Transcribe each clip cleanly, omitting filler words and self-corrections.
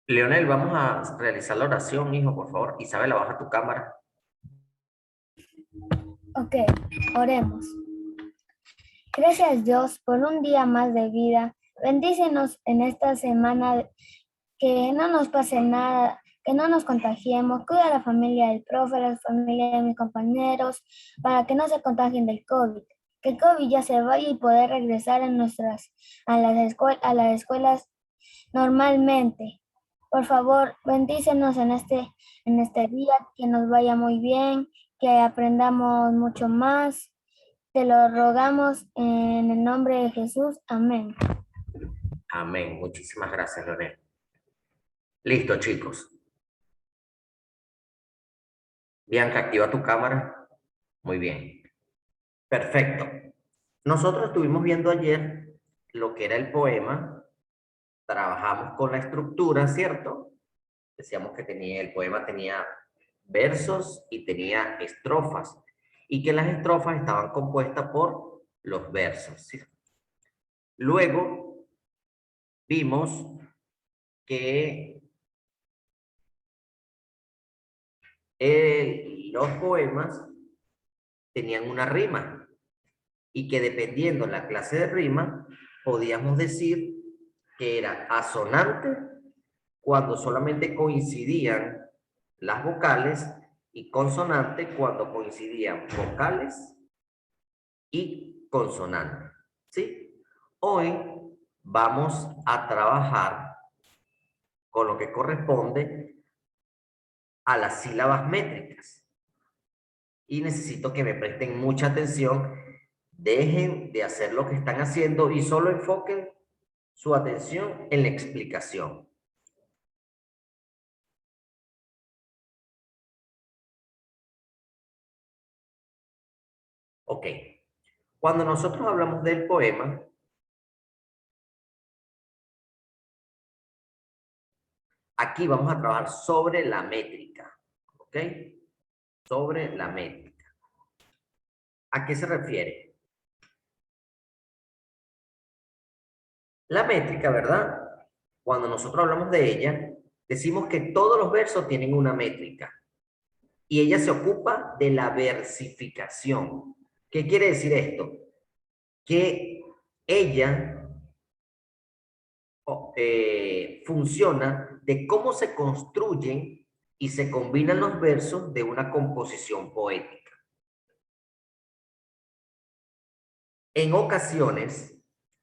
Leonel, vamos a realizar la oración, hijo, por favor. Isabela, baja tu cámara. Ok, oremos. Gracias Dios por un día más de vida. Bendícenos en esta semana, que no nos pase nada, que no nos contagiemos. Cuida a la familia del profe, a la familia de mis compañeros, para que no se contagien del COVID. Que el COVID ya se vaya y poder regresar a las escuelas normalmente. Por favor, bendícenos en este día, que nos vaya muy bien, que aprendamos mucho más. Te lo rogamos en el nombre de Jesús. Amén. Amén. Muchísimas gracias, Leonel. Listo, chicos. Bianca, activa tu cámara. Muy bien. Perfecto. Nosotros estuvimos viendo ayer lo que era el poema. Trabajamos con la estructura, ¿cierto? Decíamos que el poema tenía versos y tenía estrofas. Y que las estrofas estaban compuestas por los versos, ¿sí? Luego vimos que los poemas tenían una rima y que dependiendo la clase de rima, podíamos decir que era asonante cuando solamente coincidían las vocales y consonante cuando coincidían vocales y consonantes. ¿Sí? Hoy vamos a trabajar con lo que corresponde a las sílabas métricas. Y necesito que me presten mucha atención, dejen de hacer lo que están haciendo y solo enfoquen su atención en la explicación. Ok, cuando nosotros hablamos del poema, aquí vamos a trabajar sobre la métrica, ¿ok? Sobre la métrica. ¿A qué se refiere? La métrica, ¿verdad? Cuando nosotros hablamos de ella, decimos que todos los versos tienen una métrica y ella se ocupa de la versificación. ¿Qué quiere decir esto? Que ella funciona de cómo se construyen y se combinan los versos de una composición poética. En ocasiones,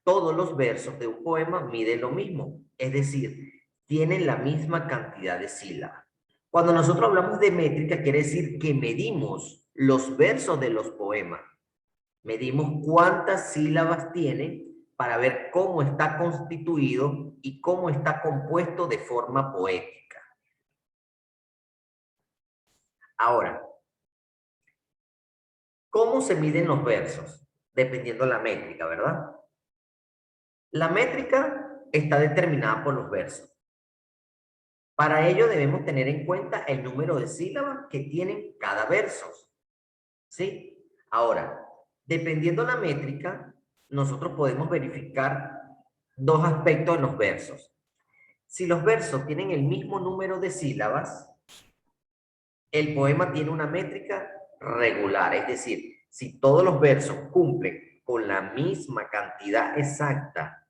todos los versos de un poema miden lo mismo, es decir, tienen la misma cantidad de sílabas. Cuando nosotros hablamos de métrica, quiere decir que medimos los versos de los poemas. Medimos cuántas sílabas tienen para ver cómo está constituido y cómo está compuesto de forma poética. Ahora, ¿cómo se miden los versos? Dependiendo de la métrica, ¿verdad? La métrica está determinada por los versos. Para ello debemos tener en cuenta el número de sílabas que tienen cada verso. ¿Sí? Ahora, dependiendo de la métrica, nosotros podemos verificar dos aspectos en los versos. Si los versos tienen el mismo número de sílabas, el poema tiene una métrica regular, es decir, si todos los versos cumplen con la misma cantidad exacta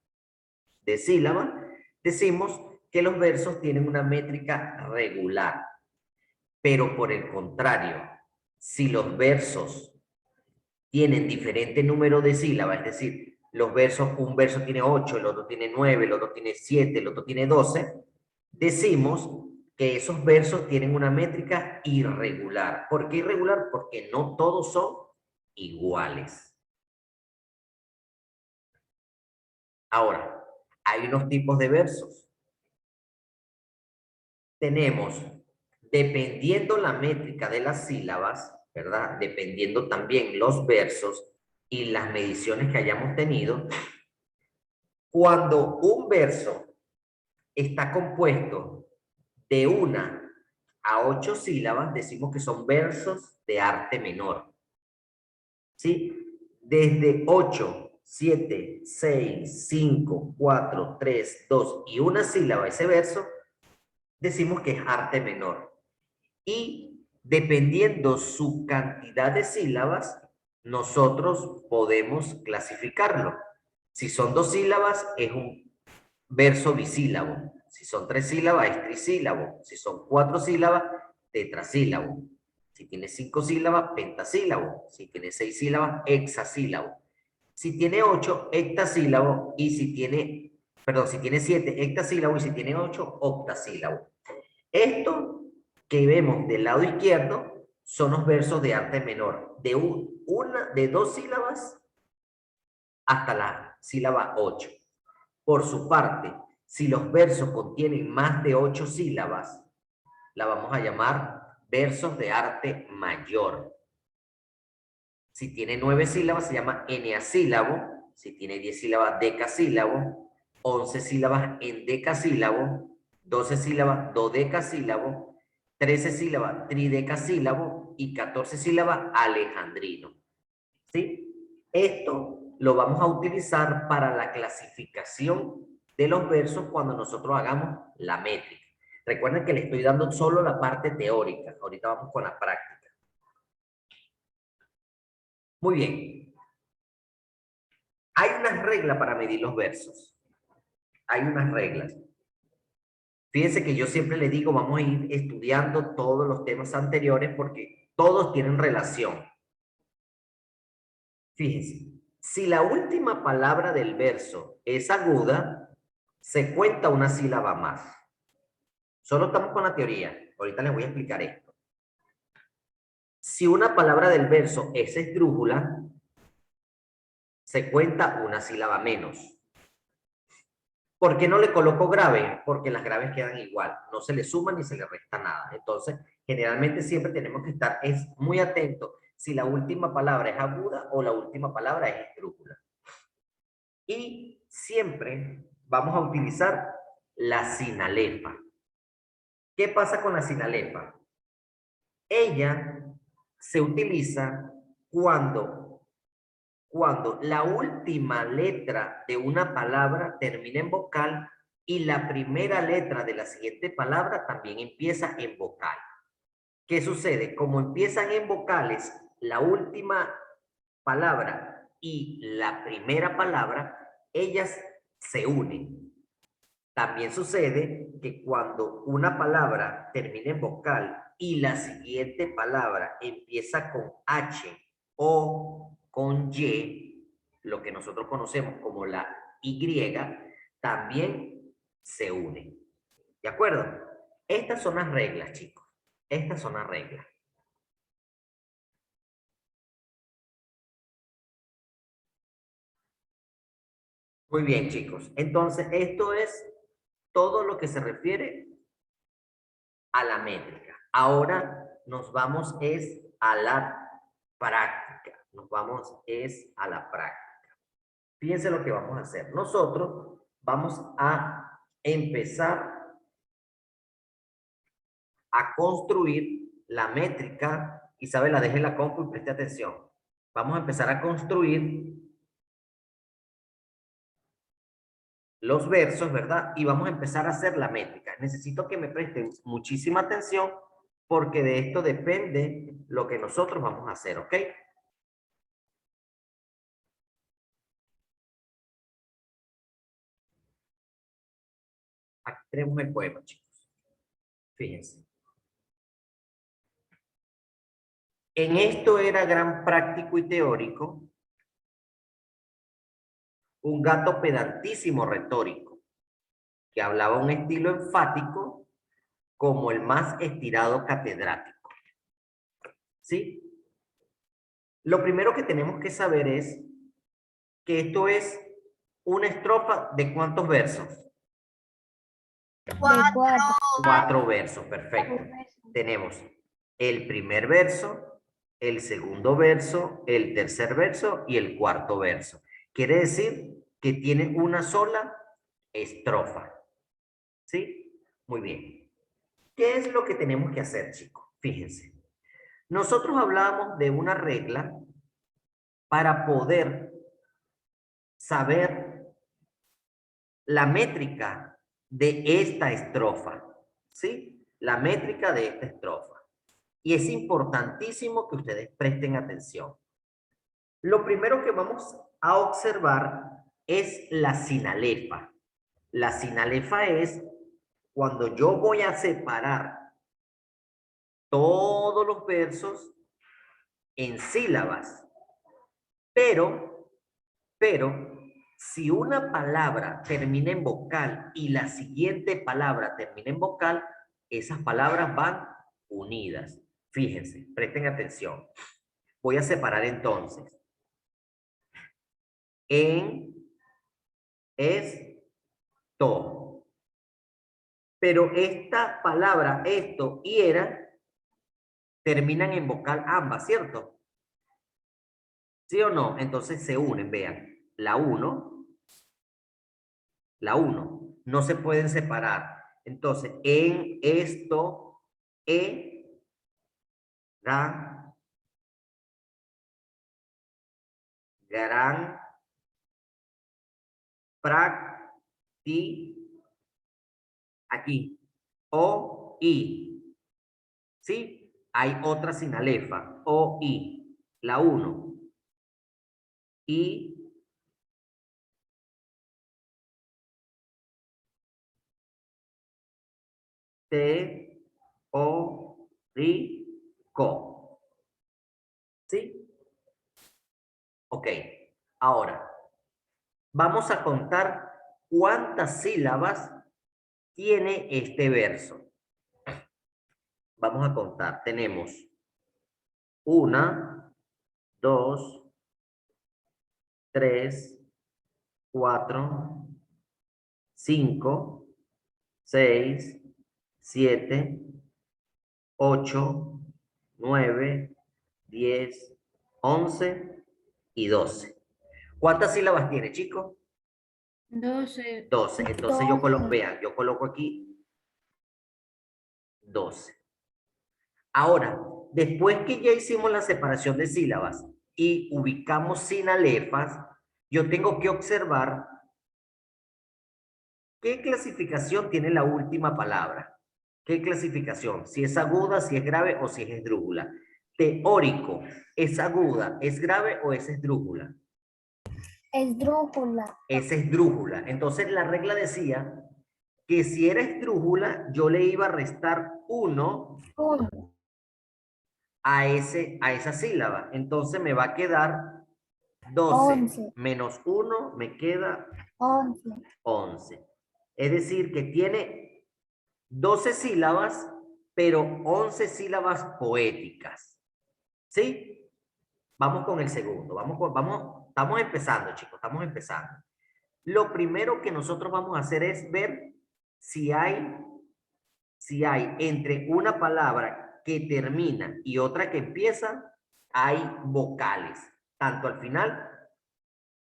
de sílabas, decimos que los versos tienen una métrica regular. Pero por el contrario, si los versos tienen diferente número de sílabas, es decir, los versos, un verso tiene 8, el otro tiene 9, el otro tiene 7, el otro tiene 12, decimos que esos versos tienen una métrica irregular. ¿Por qué irregular? Porque no todos son iguales. Ahora, hay unos tipos de versos. Tenemos, dependiendo la métrica de las sílabas, ¿verdad? Dependiendo también los versos y las mediciones que hayamos tenido, cuando un verso está compuesto de 1 a 8 sílabas, decimos que son versos de arte menor. ¿Sí? Desde 8, 7, 6, 5, 4, 3, 2 y una sílaba ese verso, decimos que es arte menor. Y dependiendo su cantidad de sílabas, nosotros podemos clasificarlo. Si son 2 sílabas, es un verso bisílabo. Si son 3 sílabas, es trisílabo. Si son 4 sílabas, tetrasílabo. Si tiene 5 sílabas, pentasílabo. Si tiene 6 sílabas, hexasílabo. Si tiene 8, hectasílabo. Y si tiene, perdón, si tiene 7, hectasílabo. Y si tiene 8, octasílabo. Esto que vemos del lado izquierdo son los versos de arte menor, de 2 sílabas hasta la sílaba 8. Por su parte, si los versos contienen más de 8 sílabas, la vamos a llamar versos de arte mayor. Si tiene 9 sílabas, se llama eneasílabo. Si tiene 10 sílabas, decasílabo. 11 sílabas, endecasílabo. 12 sílabas, dodecasílabo. 13 sílabas, tridecasílabo. Y 14 sílabas, alejandrino. ¿Sí? Esto lo vamos a utilizar para la clasificación de los versos cuando nosotros hagamos la métrica. Recuerden que le estoy dando solo la parte teórica. Ahorita vamos con la práctica. Muy bien. Hay unas reglas para medir los versos. Hay unas reglas. Fíjense que yo siempre le digo, vamos a ir estudiando todos los temas anteriores porque todos tienen relación. Fíjense, si la última palabra del verso es aguda, se cuenta una sílaba más. Solo estamos con la teoría. Ahorita les voy a explicar esto. Si una palabra del verso es esdrújula, se cuenta una sílaba menos. ¿Por qué no le coloco grave? Porque las graves quedan igual, no se le suma ni se le resta nada. Entonces, generalmente siempre tenemos que estar muy atentos si la última palabra es aguda o la última palabra es esdrújula. Y siempre vamos a utilizar la sinalefa. ¿Qué pasa con la sinalefa? Ella se utiliza cuando la última letra de una palabra termina en vocal y la primera letra de la siguiente palabra también empieza en vocal. ¿Qué sucede? Como empiezan en vocales, la última palabra y la primera palabra, ellas se unen. También sucede que cuando una palabra termina en vocal y la siguiente palabra empieza con H o con Y, lo que nosotros conocemos como la Y, también se une. ¿De acuerdo? Estas son las reglas, chicos. Estas son las reglas. Muy bien, chicos. Entonces, esto es todo lo que se refiere a la métrica. Ahora nos vamos a la práctica. Nos vamos a la práctica. Fíjense lo que vamos a hacer. Nosotros vamos a empezar a construir la métrica. Isabela, deje la compu y preste atención. Vamos a empezar a construir los versos, ¿verdad? Y vamos a empezar a hacer la métrica. Necesito que me presten muchísima atención porque de esto depende lo que nosotros vamos a hacer, ¿ok? Aquí tenemos el poema, chicos. Fíjense. En esto era gran práctico y teórico, un gato pedantísimo retórico, que hablaba un estilo enfático como el más estirado catedrático. ¿Sí? Lo primero que tenemos que saber es que esto es una estrofa de ¿cuántos versos? De 4. 4 versos, perfecto. Tenemos el primer verso, el segundo verso, el tercer verso y el cuarto verso. Quiere decir que tiene una sola estrofa. ¿Sí? Muy bien. ¿Qué es lo que tenemos que hacer, chicos? Fíjense. Nosotros hablábamos de una regla para poder saber la métrica de esta estrofa. ¿sí? La métrica de esta estrofa. Y es importantísimo que ustedes presten atención. Lo primero que vamos a observar es la sinalefa. La sinalefa es cuando yo voy a separar todos los versos en sílabas. Pero, si una palabra termina en vocal y la siguiente palabra termina en vocal, esas palabras van unidas. Fíjense, presten atención. Voy a separar entonces. En, esto. Pero esta palabra, esto y era, terminan en vocal ambas, ¿cierto? ¿Sí o no? Entonces se unen, vean. La 1, no se pueden separar. Entonces, en esto, gran, aquí, o, i. ¿Sí? Hay otra sinalefa, o, i. La 1. I, te, o, ri, co. ¿Sí? Ok. Ahora, vamos a contar cuántas sílabas tiene este verso. Vamos a contar. Tenemos 1, 2, 3, 4, 5, 6, 7, 8, 9, 10, 11 y 12. ¿Cuántas sílabas tiene, chicos? 12. 12. Entonces yo coloco, vean, yo coloco aquí 12. Ahora, después que ya hicimos la separación de sílabas y ubicamos sinalefas, yo tengo que observar qué clasificación tiene la última palabra. ¿Qué clasificación? Si es aguda, si es grave o si es esdrújula. Teórico, ¿es aguda, es grave o es esdrújula? Esdrújula. Es esdrújula. Entonces la regla decía que si era esdrújula, yo le iba a restar 1 1. a esa sílaba. Entonces me va a quedar 12 11. menos 1, me queda 11. 11. Es decir, que tiene 12 sílabas, pero 11 sílabas poéticas. ¿Sí? Vamos con el segundo. Estamos empezando, chicos, estamos empezando. Lo primero que nosotros vamos a hacer es ver si hay entre una palabra que termina y otra que empieza, hay vocales, tanto al final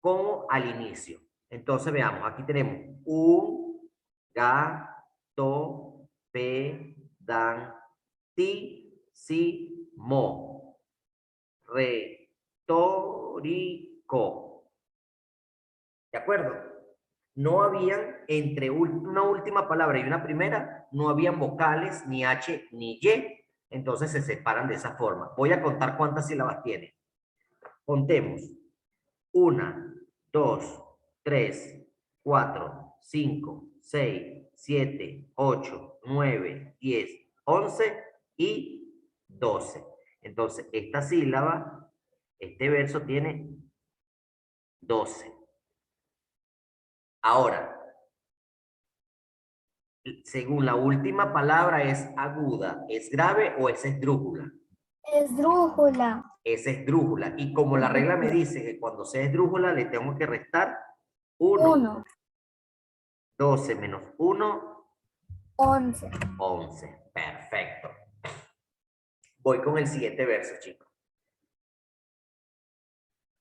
como al inicio. Entonces veamos, aquí tenemos un, gato, pedantísimo, retórico. ¿De acuerdo? No habían, entre una última palabra y una primera, no habían vocales, ni H, ni Y. Entonces se separan de esa forma. Voy a contar cuántas sílabas tiene. Contemos. 1, 2, 3, 4, 5, 6, 7, 8, 9, 10, 11 y 12. Entonces, esta sílaba, este verso tiene 12. Ahora, según la última palabra, ¿es aguda, es grave o es esdrújula? Esdrújula. Es esdrújula. Y como la regla me dice que cuando sea esdrújula le tengo que restar 1. 1. 12 menos 1, 11. 11. Perfecto. Voy con el siguiente verso, chicos.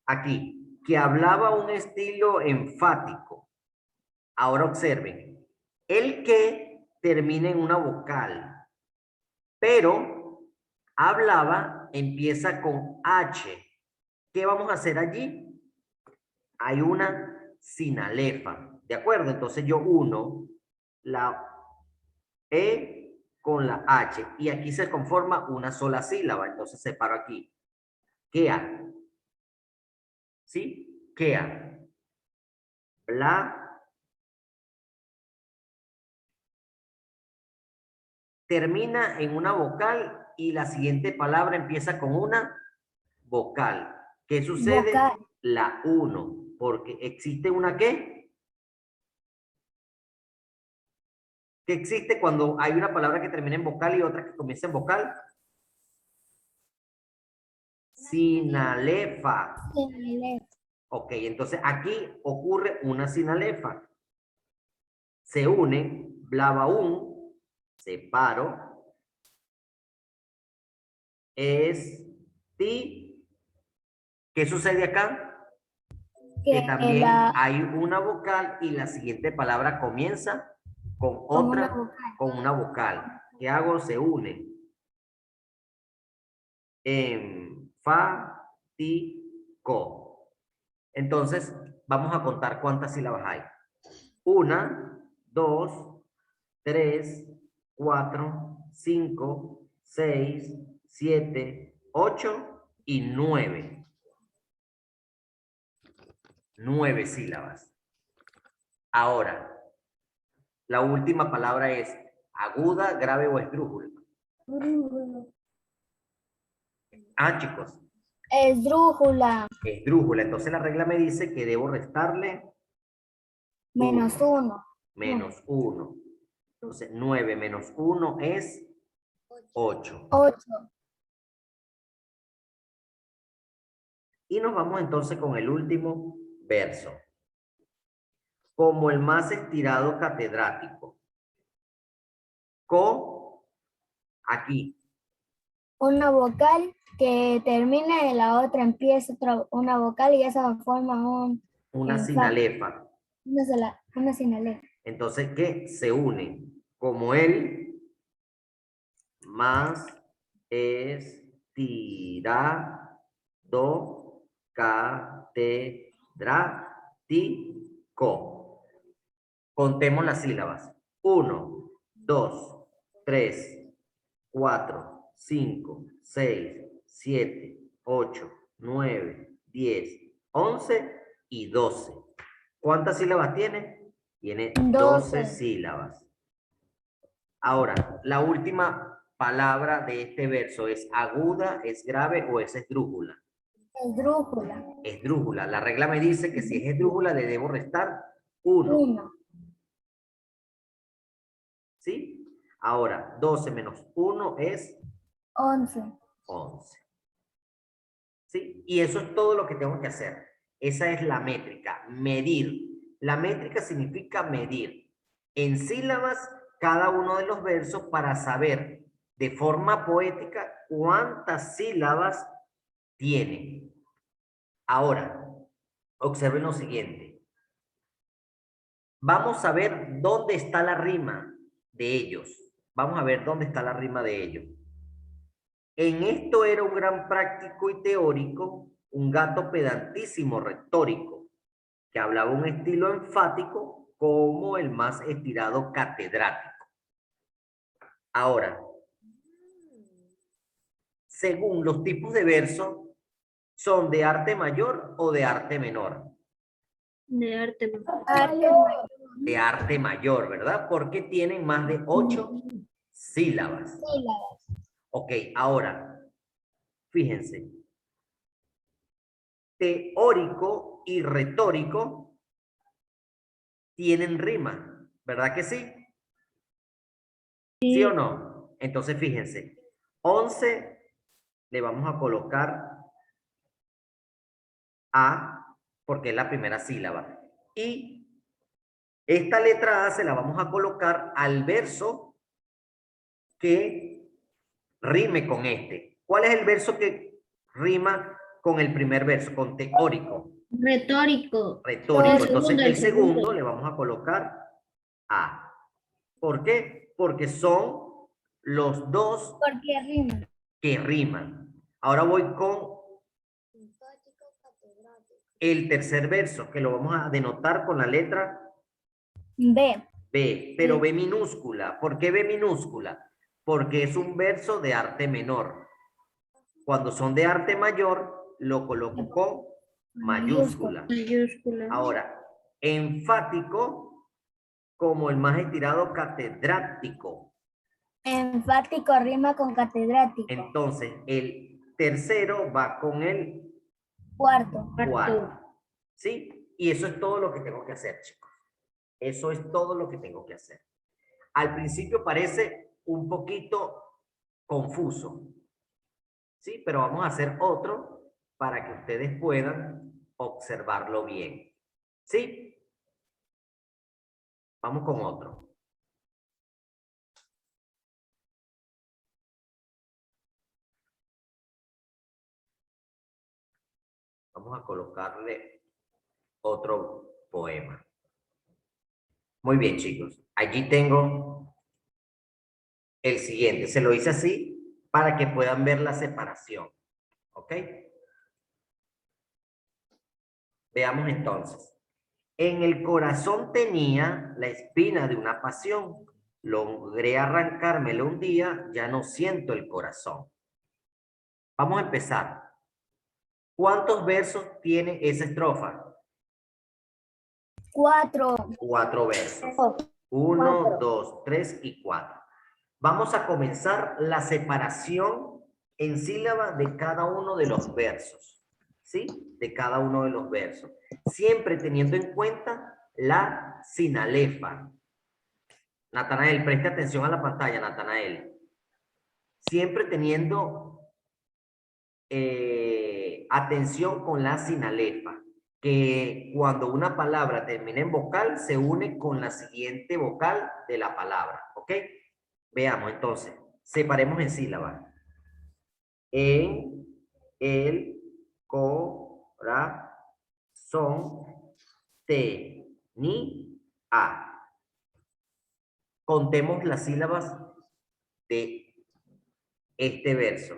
Aquí, que hablaba un estilo enfático. Ahora observen. El que termina en una vocal, pero hablaba empieza con H. ¿Qué vamos a hacer allí? Hay una sinalefa, ¿de acuerdo? Entonces yo uno la E con la H. Y aquí se conforma una sola sílaba. Entonces separo aquí. Quea. ¿Sí? Quea. Bla. Termina en una vocal y la siguiente palabra empieza con una vocal. ¿Qué sucede? Vocal. La 1. Porque existe una ¿qué? ¿Qué existe cuando hay una palabra que termina en vocal y otra que comienza en vocal? Sinalefa. Sinalefa. Ok, entonces aquí ocurre una sinalefa. Se une, blabaún, separo, es, ti. ¿Qué sucede acá? Que Que también la, hay una vocal y la siguiente palabra comienza con con una otra, vocal. con una vocal. ¿Qué hago? Se une. Enfático. Entonces, vamos a contar cuántas sílabas hay. 1, 2, 3, 4, 5, 6, 7, 8 y 9. 9 sílabas. Ahora, la última palabra es aguda, grave o esdrújula. Ah, chicos, Esdrújula. esdrújula. Entonces la regla me dice que debo restarle Menos 1. menos 1. Entonces 9 menos 1 es 8. 8. Y nos vamos entonces con el último verso. Como el más estirado catedrático. Co, aquí. Una vocal que termina y la otra empieza una vocal y esa forma Una enfático. sinalefa. Una sinalefa. Entonces, ¿qué? Se une. Como el más estirado catedrático. Contemos las sílabas. 1, 2, 3, 4, 5, 6, 7, 8, 9, 10, 11 y 12. ¿Cuántas sílabas tiene? Tiene 12 sílabas. Ahora, la última palabra de este verso es aguda, es grave o es esdrújula. Esdrújula. Esdrújula. La regla me dice que si es esdrújula le debo restar 1. 1. ¿Sí? Ahora, 12 menos 1 es 11. 11. ¿Sí? Y eso es todo lo que tengo que hacer. Esa es la métrica, medir. La métrica significa medir en sílabas cada uno de los versos para saber de forma poética cuántas sílabas tiene. Ahora, observen lo siguiente. Vamos a ver dónde está la rima de ellos. Vamos a ver dónde está la rima de ellos. En esto era un gran práctico y teórico, un gato pedantísimo retórico, que hablaba un estilo enfático como el más estirado catedrático. Ahora, según los tipos de verso, ¿son de arte mayor o de arte menor? De arte. De arte mayor, ¿verdad? Porque tienen más de 8 sílabas. Ok, ahora, fíjense. Teórico y retórico tienen rima, ¿verdad que sí? ¿Sí o no? Entonces, fíjense. 11 le vamos a colocar A porque es la primera sílaba. Y esta letra A se la vamos a colocar al verso que rime con este. ¿Cuál es el verso que rima con el primer verso? Con teórico. Retórico. Retórico. El Entonces, segundo, el el segundo. segundo le vamos a colocar A. ¿Por qué? Porque son los dos Porque rima. que riman. Ahora voy con el tercer verso, que lo vamos a denotar con la letra B. B, pero B minúscula. ¿Por qué B minúscula? porque es un verso de arte menor. Cuando son de arte mayor, lo coloco con mayúscula. Mayúscula. Ahora, enfático, como el más estirado, catedrático. Enfático rima con catedrático. Entonces, el tercero va con el Cuarto. cuarto. ¿Sí? Y eso es todo lo que tengo que hacer, chicos. Eso es todo lo que tengo que hacer. Al principio parece un poquito confuso, ¿sí? Pero vamos a hacer otro para que ustedes puedan observarlo bien, ¿sí? Vamos con otro. Vamos a colocarle otro poema. Muy bien, chicos. Allí tengo el siguiente. Se lo hice así para que puedan ver la separación. ¿Ok? Veamos entonces. En el corazón tenía la espina de una pasión. Logré arrancármelo un día, ya no siento el corazón. Vamos a empezar. ¿Cuántos versos tiene esa estrofa? 4. 4 versos. 1, 2, 3 y 4. Vamos a comenzar la separación en sílaba de cada uno de los versos. ¿Sí? De cada uno de los versos. Siempre teniendo en cuenta la sinalefa. Natanael, preste atención a la pantalla, Natanael. Siempre teniendo atención con la sinalefa, que cuando una palabra termina en vocal, se une con la siguiente vocal de la palabra, ¿ok? Veamos entonces, separemos en sílabas. En el corazón tenía. Contemos las sílabas de este verso.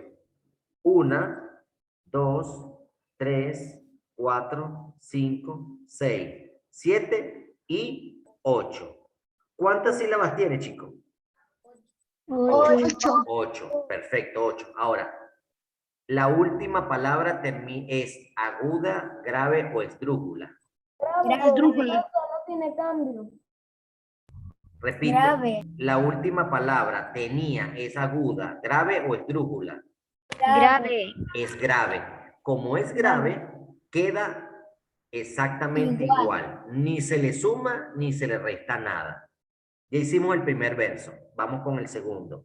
1, 2, 3, 4, 5, 6, 7 y 8. ¿Cuántas sílabas tiene, chicos? 8. 8. Perfecto, 8. Ahora, la última palabra es aguda, grave o esdrújula. Esdrújula. No tiene cambio. Repito, Grave. la última palabra tenía, es aguda, grave o esdrújula. Grave. Es grave. Como es grave, queda exactamente igual. Ni se le suma ni se le resta nada. Ya hicimos el primer verso. Vamos con el segundo.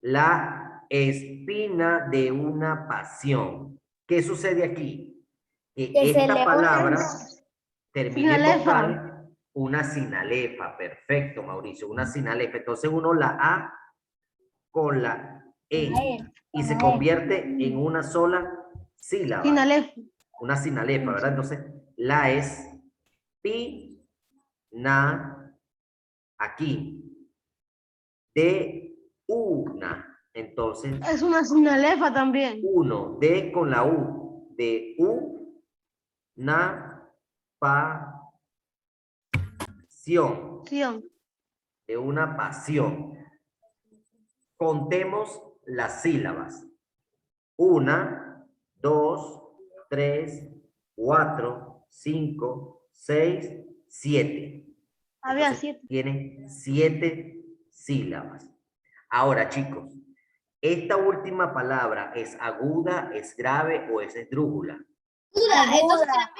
La espina de una pasión. ¿Qué sucede aquí? Que Que se esta le palabra une termina en sinalefa. vocal, una sinalefa. Perfecto, Mauricio, una sinalefa. Entonces uno la A con la E y se convierte en una sola sílaba. Sinalefa. Una sinalefa, ¿verdad? Entonces la es pi, na, aquí, de una. Entonces, Es una sinalefa también. uno, de con la U, de na, pa, sion, de una pasión. Contemos las sílabas. 1, 2, 3, 4, 5, 6, 7. Había Entonces, 7. tiene 7 sílabas. Ahora, chicos, esta última palabra es aguda, es grave o es esdrújula. aguda.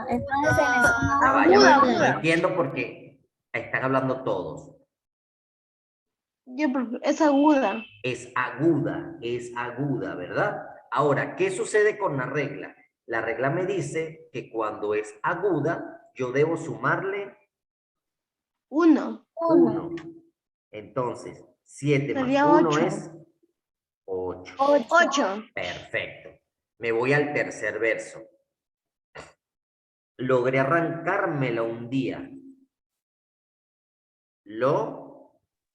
Entonces se le suma Ya va, Aguda. no entiendo porque están hablando todos. Es aguda. Es aguda, ¿verdad? Ahora, ¿qué sucede con la regla? La regla me dice que cuando es aguda, yo debo sumarle 1. 1. Entonces, 7 más Sería 1 8. es 8. 8. Perfecto. Me voy al tercer verso. Logré arrancármela un día.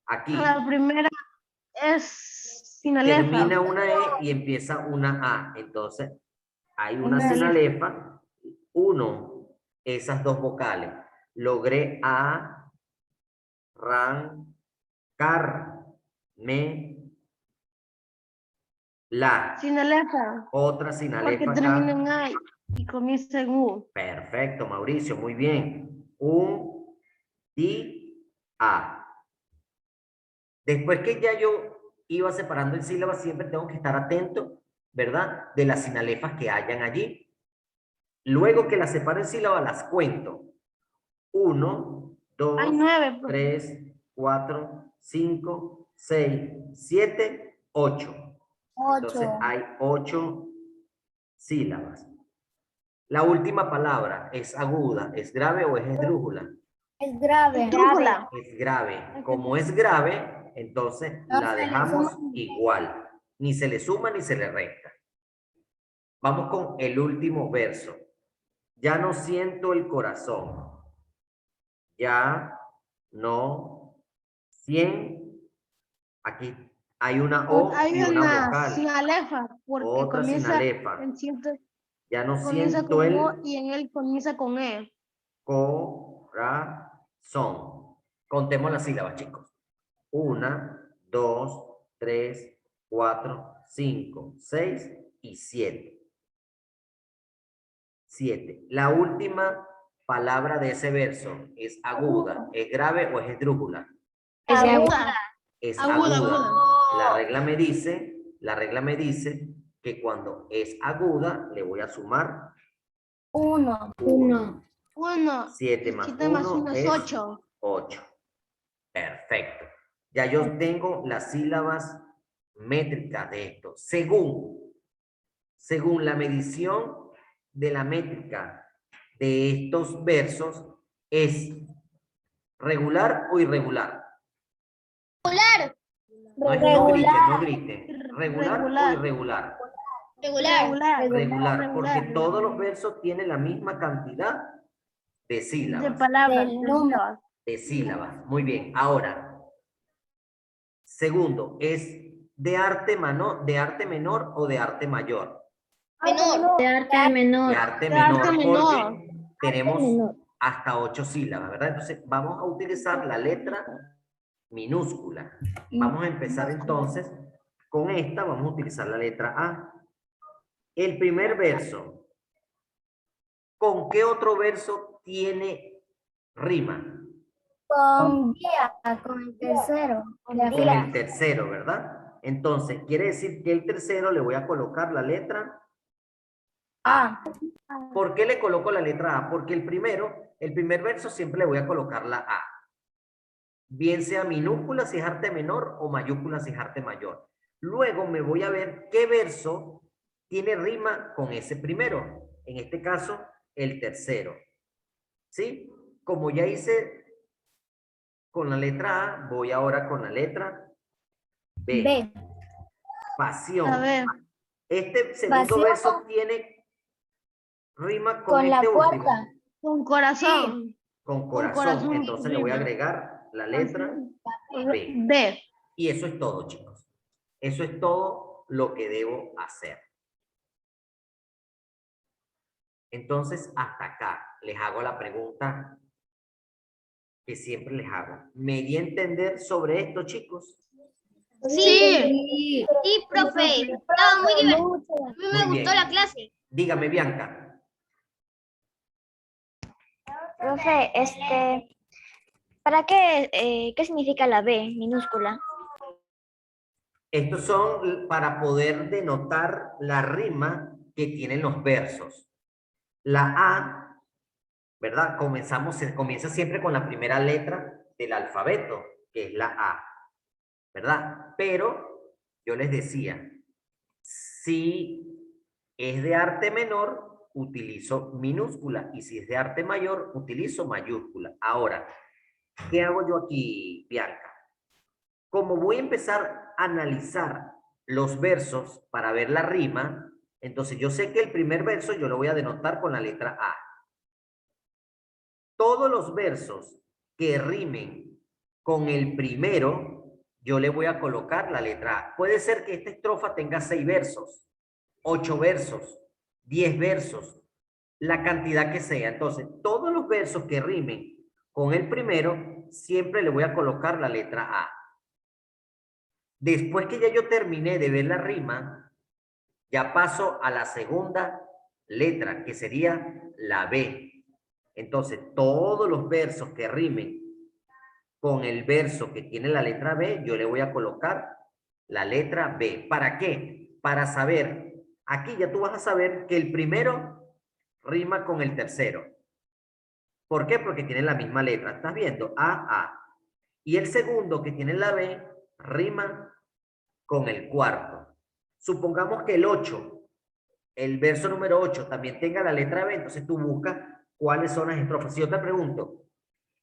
Aquí. La primera es sinalefa. Termina una E y empieza una A. Entonces, hay una sinalefa. 1, esas dos vocales. Logré arrancar. la. Sin alefa. Otra sin Porque alefa termina acá. en A y comienza en U. Perfecto, Mauricio, muy bien. Un, di, a. Después que ya yo iba separando en sílabas, siempre tengo que estar atento, ¿verdad? De las sinalefas que hayan allí. Luego que las separo en sílabas, las cuento. 1, 2, Hay 9, profe. 3, 4, 5, 6, 7, 8. Entonces 8. hay 8 sílabas. La última palabra es aguda, es grave o es esdrújula. Es grave. Esdrújula. Es grave. Como es grave, entonces No la se le dejamos suma. igual. Ni se le suma ni se le resta. Vamos con el último verso. Ya no siento el corazón. Ya no siento. Aquí hay una O Hay y una una sin vocal. alefa porque Otra sin comienza alefa. en ciento, Ya no comienza siento con O el y en él comienza con E. corazón. Contemos las sílabas, chicos. 1, 2, 3, 4, 5, 6 y 7. 7. La última palabra de ese verso es aguda, es grave o es esdrújula. Es Aguda. Es Aguda, aguda. aguda. La regla me dice que cuando es aguda le voy a sumar 1. 1. 1. 7 más 7 más 1 1 es es 8. 8. Perfecto. Ya yo tengo las sílabas métricas de esto. Según la medición de la métrica de estos versos, ¿es regular o irregular? No, no griten, no griten. ¿Regular o irregular? Regular. Regular, porque Regular. todos los versos tienen la misma cantidad de De sílabas. palabras. Del De número. sílabas. De sílabas. Muy bien. Ahora, segundo, ¿es de arte menor o de arte mayor? De arte menor. De arte De arte menor menor. porque tenemos hasta 8 sílabas, ¿verdad? Entonces vamos a utilizar la letra minúscula. Vamos a empezar entonces con esta, vamos a utilizar la letra A. El primer verso, ¿con qué otro verso tiene rima? Con día, con el tercero. Con el tercero, ¿verdad? Entonces, quiere decir que el tercero le voy a colocar la letra A. ¿Por qué le coloco la letra A? Porque el primer verso siempre le voy a colocar la A. Bien sea minúscula si es arte menor o mayúscula si es arte mayor. Luego me voy a ver qué verso tiene rima con ese primero. En este caso, el tercero. ¿Sí? Como ya hice con la letra A, voy ahora con la letra B. B. Pasión. A ver. Este segundo Pasión. verso tiene rima con Con la este último. cuarta. Con corazón. Con Con corazón. Entonces le voy a rima. agregar la letra B. B. Y eso es todo, chicos. Eso es todo lo que debo hacer. Entonces, hasta acá les hago la pregunta que siempre les hago. ¿Me di a entender sobre esto, chicos? Sí. Sí, profe, estaba muy divertido. A mí me Muy gustó bien. la clase. Dígame, Bianca. Profe, ¿para qué significa la B minúscula? Estos son para poder denotar la rima que tienen los versos. La A, ¿verdad? Comienza siempre con la primera letra del alfabeto, que es la A, ¿verdad? Pero yo les decía, si es de arte menor, utilizo minúscula, y si es de arte mayor, utilizo mayúscula. Ahora, ¿qué hago yo aquí, Bianca? Como voy a empezar a analizar los versos para ver la rima, entonces yo sé que el primer verso yo lo voy a denotar con la letra A. Todos los versos que rimen con el primero, yo le voy a colocar la letra A. Puede ser que esta estrofa tenga 6 versos, 8 versos, 10 versos, la cantidad que sea. Entonces, todos los versos que rimen con el primero, siempre le voy a colocar la letra A. Después que ya yo terminé de ver la rima, ya paso a la segunda letra, que sería la B. Entonces, todos los versos que rimen con el verso que tiene la letra B, yo le voy a colocar la letra B. ¿Para qué? Para saber, aquí ya tú vas a saber que el primero rima con el tercero. ¿Por qué? Porque tienen la misma letra. ¿Estás viendo? A, A. Y el segundo, que tiene la B, rima con el cuarto. Supongamos que el 8, el verso número 8, también tenga la letra B, entonces tú buscas cuáles son las estrofas. Si yo te pregunto,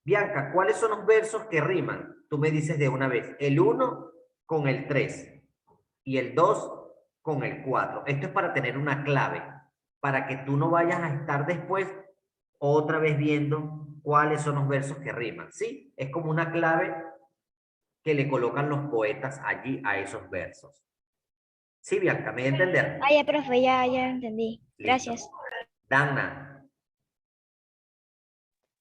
Bianca, ¿cuáles son los versos que riman? Tú me dices de una vez, el 1 con el 3 y el 2 con el 4. Esto es para tener una clave, para que tú no vayas a estar después otra vez viendo cuáles son los versos que riman, ¿sí? Es como una clave que le colocan los poetas allí a esos versos. Sí, Bianca, ¿me voy a entender? Ah, ya, profe, ya entendí. Listo. Gracias. Dana,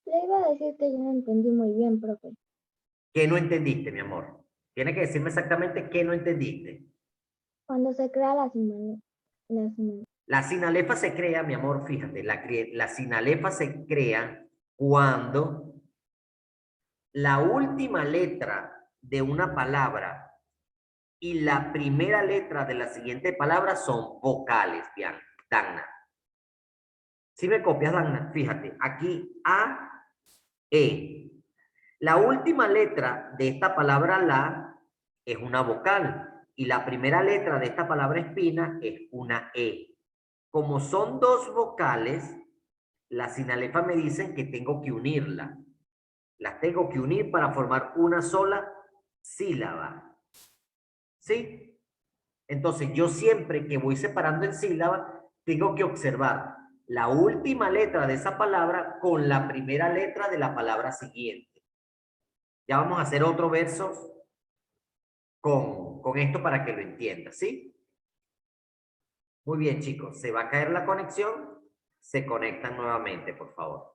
Le iba a decir que yo no entendí muy bien, profe. ¿qué no entendiste, mi amor? Tienes que decirme exactamente qué no entendiste. Cuando se crea la La sinalefa se crea, mi amor, fíjate, la sinalefa se crea cuando la última letra de una palabra y la primera letra de la siguiente palabra son vocales, bien, Dana. Si me copias, Dana, fíjate, aquí A, E. La última letra de esta palabra la es una vocal y la primera letra de esta palabra espina es una E. Como son dos vocales, la sinalefa me dicen que tengo que unirla. Las tengo que unir para formar una sola sílaba. ¿Sí? Entonces, yo siempre que voy separando en sílabas, tengo que observar la última letra de esa palabra con la primera letra de la palabra siguiente. Ya vamos a hacer otro verso con esto para que lo entiendas, ¿sí? Muy bien, chicos. Se va a caer la conexión. Se conectan nuevamente, por favor.